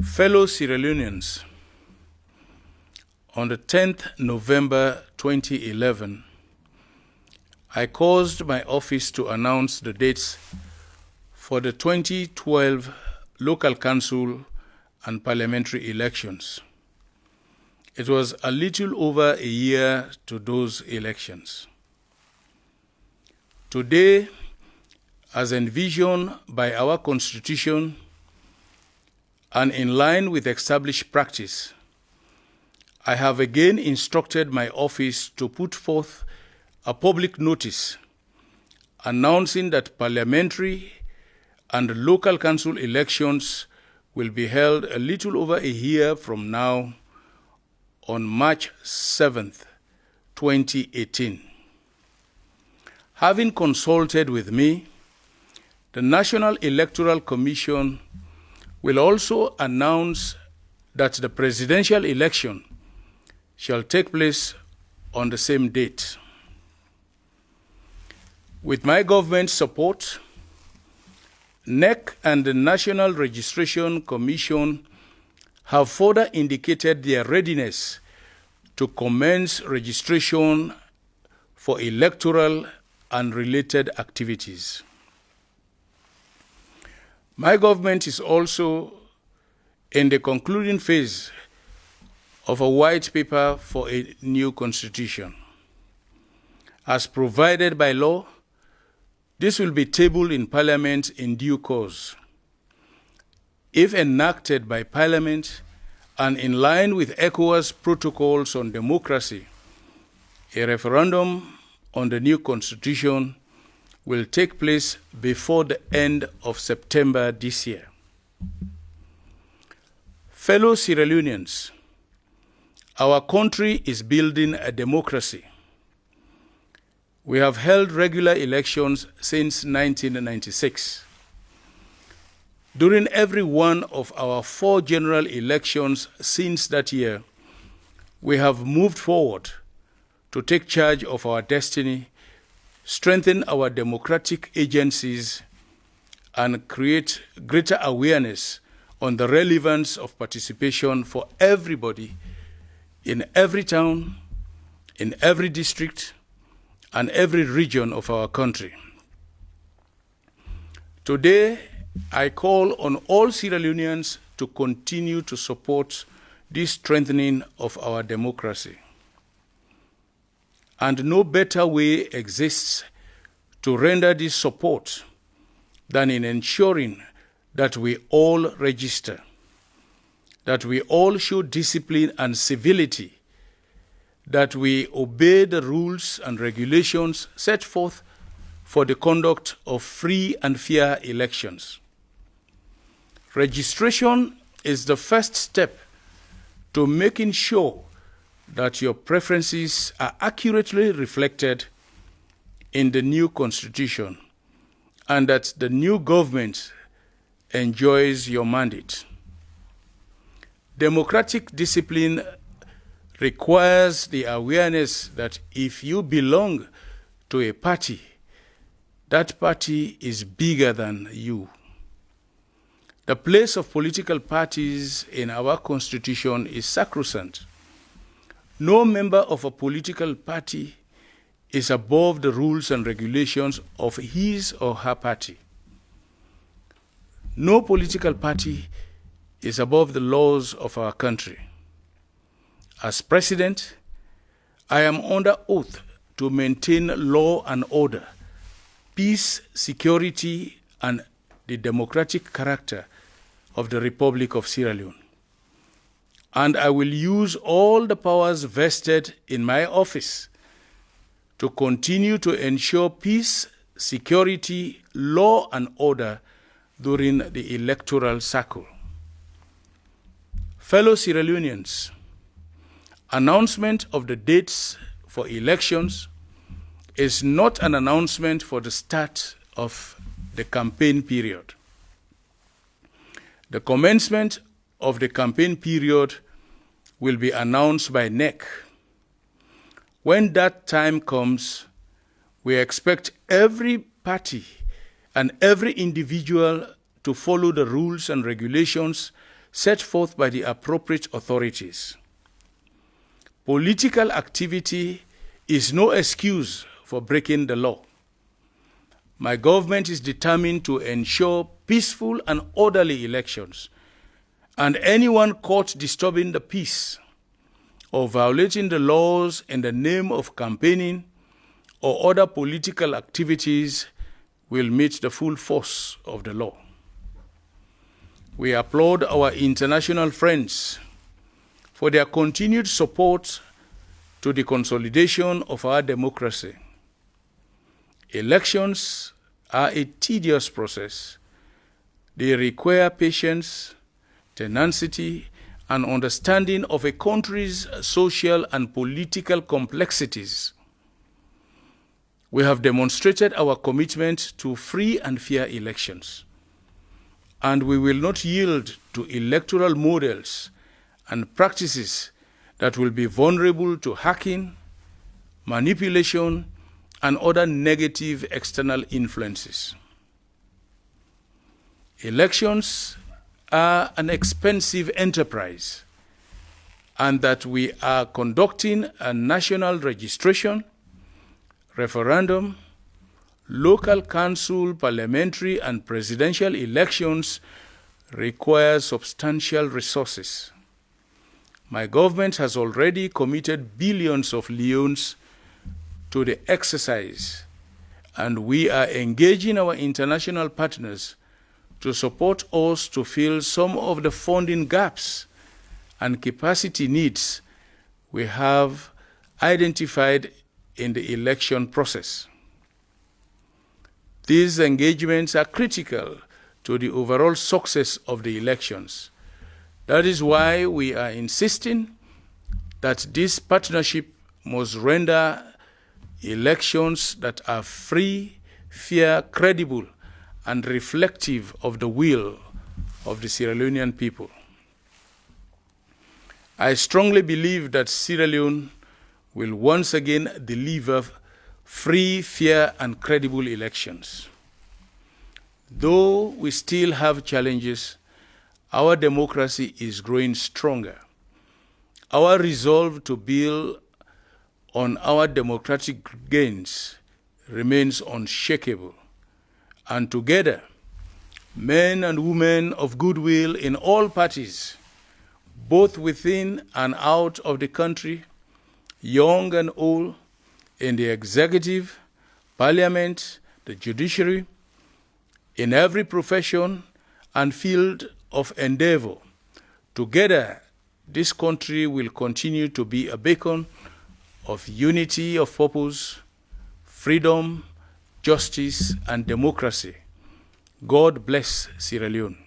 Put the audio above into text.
Fellow Sierra Leoneans, on the 10th November 2011, I caused my office to announce the dates for the 2012 local council and parliamentary elections. It was a little over a year to those elections. Today, as envisioned by our Constitution and in line with established practice, I have again instructed my office to put forth a public notice announcing that parliamentary and local council elections will be held a little over a year from now on March 7th, 2018. Having consulted with me, the National Electoral Commission will also announce that the presidential election shall take place on the same date. With my government's support, NEC and the National Registration Commission have further indicated their readiness to commence registration for electoral and related activities. My government is also in the concluding phase of a white paper for a new constitution. As provided by law, this will be tabled in Parliament in due course. If enacted by Parliament and in line with ECOWAS protocols on democracy, a referendum on the new constitution will take place before the end of September this year. Fellow Sierra Leoneans, our country is building a democracy. We have held regular elections since 1996. During every one of our 4 general elections since that year, we have moved forward to take charge of our destiny, strengthen our democratic agencies, and create greater awareness on the relevance of participation for everybody in every town, in every district, and every region of our country. Today, I call on all Sierra Leoneans to continue to support this strengthening of our democracy. And no better way exists to render this support than in ensuring that we all register, that we all show discipline and civility, that we obey the rules and regulations set forth for the conduct of free and fair elections. Registration is the first step to making sure that your preferences are accurately reflected in the new constitution and that the new government enjoys your mandate. Democratic discipline requires the awareness that if you belong to a party, that party is bigger than you. The place of political parties in our Constitution is sacrosanct. No member of a political party is above the rules and regulations of his or her party. No political party is above the laws of our country. As President, I am under oath to maintain law and order, peace, security, and the democratic character of the Republic of Sierra Leone. And I will use all the powers vested in my office to continue to ensure peace, security, law, and order during the electoral cycle. Fellow Sierra Leoneans, announcement of the dates for elections is not an announcement for the start of the campaign period. The commencement of the campaign period will be announced by NEC. When that time comes, we expect every party and every individual to follow the rules and regulations set forth by the appropriate authorities. Political activity is no excuse for breaking the law. My government is determined to ensure peaceful and orderly elections, and anyone caught disturbing the peace or violating the laws in the name of campaigning or other political activities will meet the full force of the law. We applaud our international friends for their continued support to the consolidation of our democracy. Elections are a tedious process. They require patience, tenacity, and understanding of a country's social and political complexities. We have demonstrated our commitment to free and fair elections, and we will not yield to electoral models and practices that will be vulnerable to hacking, manipulation, and other negative external influences. Elections are an expensive enterprise, and that we are conducting a national registration, referendum, local council, parliamentary, and presidential elections require substantial resources. My government has already committed billions of leones to the exercise, and we are engaging our international partners to support us to fill some of the funding gaps and capacity needs we have identified in the election process. These engagements are critical to the overall success of the elections. That is why we are insisting that this partnership must render elections that are free, fair, credible, and reflective of the will of the Sierra Leonean people. I strongly believe that Sierra Leone will once again deliver free, fair, and credible elections. Though we still have challenges, our democracy is growing stronger. Our resolve to build on our democratic gains remains unshakable. And together, men and women of goodwill in all parties, both within and out of the country, young and old, in the executive, parliament, the judiciary, in every profession and field of endeavor, together, this country will continue to be a beacon of unity of purpose, freedom, justice, and democracy. God bless Sierra Leone.